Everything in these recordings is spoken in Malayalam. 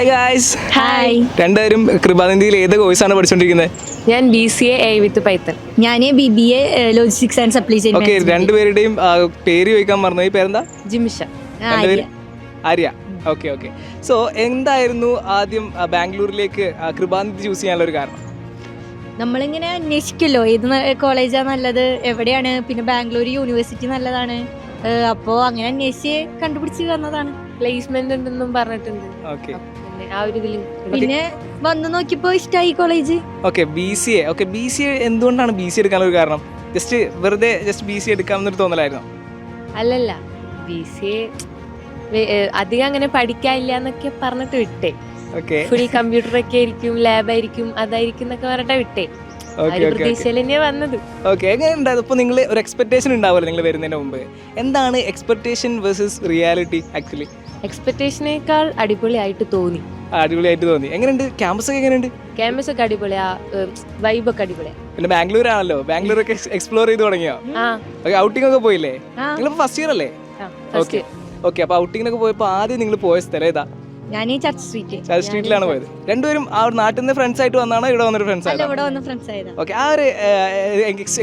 Hi guys. ഹായ്. രണ്ടുപേരും കൃപാനിധിയിൽ ഏത് കോഴ്സാണ് പഠിച്ചുകൊണ്ടിരിക്കുന്നത്? ഞാൻ BCA വിത്ത് പൈത്തൺ. ഞാൻ BBA logistics and supply chain. Okay, രണ്ടുപേരുടെയും പേര് ചോദിക്കാൻ മറന്നു. ഈ പേരെന്താ? ജിമിഷ. രണ്ടുപേരും ആര്യ. Okay okay. സോ എന്തായിരുന്നു ആദ്യം ബാംഗ്ലൂരിലേക്ക് കൃപാനിധി ചൂസ് ചെയ്യാനുള്ള ഒരു കാരണം? നമ്മളിങ്ങനെ അന്വേഷിക്കല്ലോ ഏത് കോളേജാണ് നല്ലത്, എവിടെയാണ്, പിന്നെ ബാംഗ്ലൂർ യൂണിവേഴ്സിറ്റി നല്ലതാണ്. അപ്പോൾ അങ്ങനെ അന്വേഷിച്ച് കണ്ടുപിടിച്ച് വന്നതാണ്. പ്ലേസ്മെന്റ് ഉണ്ടെന്നും പറഞ്ഞിട്ടുണ്ട്. ഓക്കെ, പിന്നെ ആ ഒരു ഇതിൽ പിന്നെ വന്ന് നോക്കിയപ്പോ ഇഷ്ടമായി college. Okay. BCA. Okay, BCA എന്തുകൊണ്ടാണ് BCA എടുക്കാനുള്ള ഒരു കാരണം? വെറുതെ BCA എടുക്കാമെന്നൊരു തോന്നലായിരുന്നു? അല്ലല്ല, BCA അധികം അങ്ങനെ പഠിക്കാനില്ല എന്നൊക്കെ പറഞ്ഞിട്ട് വിട്ടേ. ഓക്കെ, ഫുൾ കമ്പ്യൂട്ടർ ഒക്കെ ആയിരിക്കും, ലാബായിരിക്കും, അതായിരിക്കും എന്നൊക്കെ പറഞ്ഞിട്ട് വിട്ടേ. പ്രതീക്ഷയിൽ തന്നെയാ വന്നത്. ഓക്കെ. എങ്ങനെ ഉണ്ടായത്? ഇപ്പോൾ നിങ്ങൾ ഒരു എക്സ്പെക്ടേഷൻ ഉണ്ടാവുമല്ലോ നിങ്ങൾ വരുന്നതിന് മുമ്പ്. എന്താണ് എക്സ്പെക്ടേഷൻ വേഴ്സസ് റിയാലിറ്റി? ആക്ച്വലി എക്സ്പെക്ടേഷനേക്കാൾ അടിപൊളിയായിട്ട് തോന്നി. അടിപൊളിയായിട്ട് തോന്നി. എങ്ങനെയുണ്ട് ക്യാമ്പസ് ഒക്കെ? എങ്ങനെയുണ്ട്? ക്യാമ്പസ് ഒക്കെ അടിപൊളിയാ, വൈബൊക്കെ അടിപൊളിയാ. പിന്നെ ബാംഗ്ലൂർ ആണല്ലോ, ബാംഗ്ലൂരൊക്കെ എക്സ്പ്ലോർ ചെയ്ത് തുടങ്ങിയോ? ഓക്കെ, ഔട്ടിംഗ് ഒക്കെ പോയില്ലേ? നിങ്ങൾ ഫസ്റ്റ് ഇയർ അല്ലേ? Okay okay. അപ്പോൾ ഔട്ടിങ്ങിനൊക്കെ പോയപ്പോൾ ആദ്യം നിങ്ങൾ പോയ സ്ഥലം ഏതാ? ഞാൻ ചർച്ച് സ്ട്രീറ്റിലാണ് പോയത്. രണ്ടുപേരും ആ ഒരു നാട്ടിൽ നിന്ന് ഫ്രണ്ട്സ് ആയിട്ട് വന്നാണോ ഇവിടെ വന്നൊരു ഫ്രണ്ട്സ് ആയിട്ട്? ഇവിടെ വന്ന ഫ്രണ്ട്സ് ആയതാ. ഓക്കെ. ആ ഒരു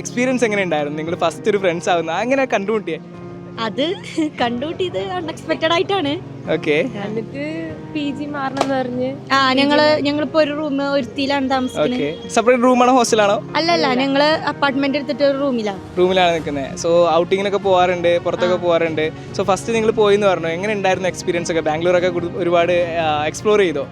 എക്സ്പീരിയൻസ് എങ്ങനെ ഉണ്ടായിരുന്നു? നിങ്ങൾ ഫസ്റ്റ് ഒരു ഫ്രണ്ട്സ് ആവുന്ന അങ്ങനെ കണ്ടുമുട്ടിയേ? അത് കണ്ടുകൂട്ടിയത് അൺഎക്സ്പെക്റ്റഡ് ആയിട്ടാണ്. ഓക്കെ. എന്നിട്ട് PG മാറണം പറഞ്ഞ് ഞങ്ങളിപ്പോ ഒരു റൂം ഒരുത്തിയിലാണ് താമസിക്കുന്നത്. ഓക്കെ. സെപ്പറേറ്റ് റൂമാണോ ഹോസ്റ്റലാണോ? അല്ലല്ല, ഞങ്ങള് അപ്പാർട്ട്മെന്റ് എടുത്തിട്ട് ഒരു റൂമിലാണ് നിൽക്കുന്നത്. സോ ഔട്ടിങ്ങിനൊക്കെ പോകാറുണ്ട്, പുറത്തൊക്കെ പോകാറുണ്ട്. സോ ഫസ്റ്റ് നിങ്ങൾ പോയി എന്ന് പറഞ്ഞു. എങ്ങനെ ഉണ്ടായിരുന്നു എക്സ്പീരിയൻസ് ഒക്കെ? ബാംഗ്ലൂരൊക്കെ ഒരുപാട് എക്സ്പ്ലോർ ചെയ്തോ?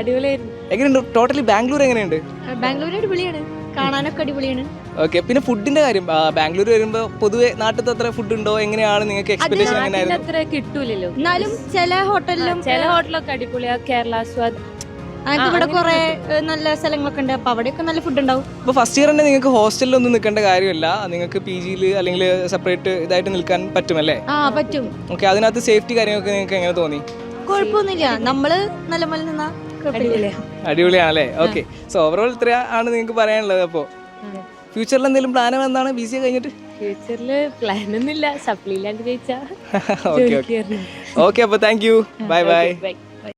അടിപൊളിയായിരുന്നു. എങ്ങനെയുണ്ട് ടോട്ടലി ബാംഗ്ലൂർ? എങ്ങനെയുണ്ട്? ബാംഗ്ലൂർ അടിപൊളിയാണ്, കാണാനൊക്കെ അടിപൊളിയാണ്. ഓക്കെ. പിന്നെ ഫുഡിന്റെ കാര്യം, ബാംഗ്ലൂർ വരുമ്പോൾ പൊതുവെ നാട്ടിലത്തെ അത്ര ഫുഡ് ഉണ്ടോ? എങ്ങനെയാണ് നിങ്ങൾക്ക് എക്സ്പെക്ടേഷൻ? എങ്ങനെയായിരുന്നു? അത്ര കിട്ടൂലല്ലോ. എന്നാലും ചില ഹോട്ടലിലും ചില ഹോട്ടലൊക്കെ അടിപൊളിയാ. കേരള സ്വാദ് ഇവിടെ കുറെ നല്ല സ്ഥലങ്ങളൊക്കെ ഉണ്ട്, അപ്പൊ അവിടെയൊക്കെ നല്ല ഫുഡ് ഉണ്ടാവും. ഇപ്പോൾ ഫസ്റ്റ് ഇയർ തന്നെ നിങ്ങൾക്ക് ഹോസ്റ്റലിലൊന്നും നിൽക്കേണ്ട കാര്യമില്ല, നിങ്ങൾക്ക് PG അല്ലെങ്കിൽ സെപ്പറേറ്റ് ഇതായിട്ട് നിൽക്കാൻ പറ്റുമല്ലേ? പറ്റും. ഓക്കെ. അതിനകത്ത് സേഫ്റ്റി കാര്യങ്ങളൊക്കെ നിങ്ങൾക്ക് എങ്ങനെ തോന്നി? കുഴപ്പമൊന്നുമില്ല, നമ്മള് നല്ല പോലെ നിന്നാ അടിപൊളിയാണല്ലേ? ഓക്കെ. സോ ഓവറോൾ ഇത്ര ആണ് നിങ്ങൾക്ക് പറയാനുള്ളത്. അപ്പോൾ ഫ്യൂച്ചറിൽ എന്തെങ്കിലും പ്ലാൻ എന്താണ് BCA കഴിഞ്ഞിട്ട്? ഫ്യൂച്ചറിൽ പ്ലാൻ ഒന്നുമില്ല, സപ്ലി ഇല്ലാണ്ട് ജയിച്ചാ. Okay okay. അപ്പോൾ thank you. Bye bye. By.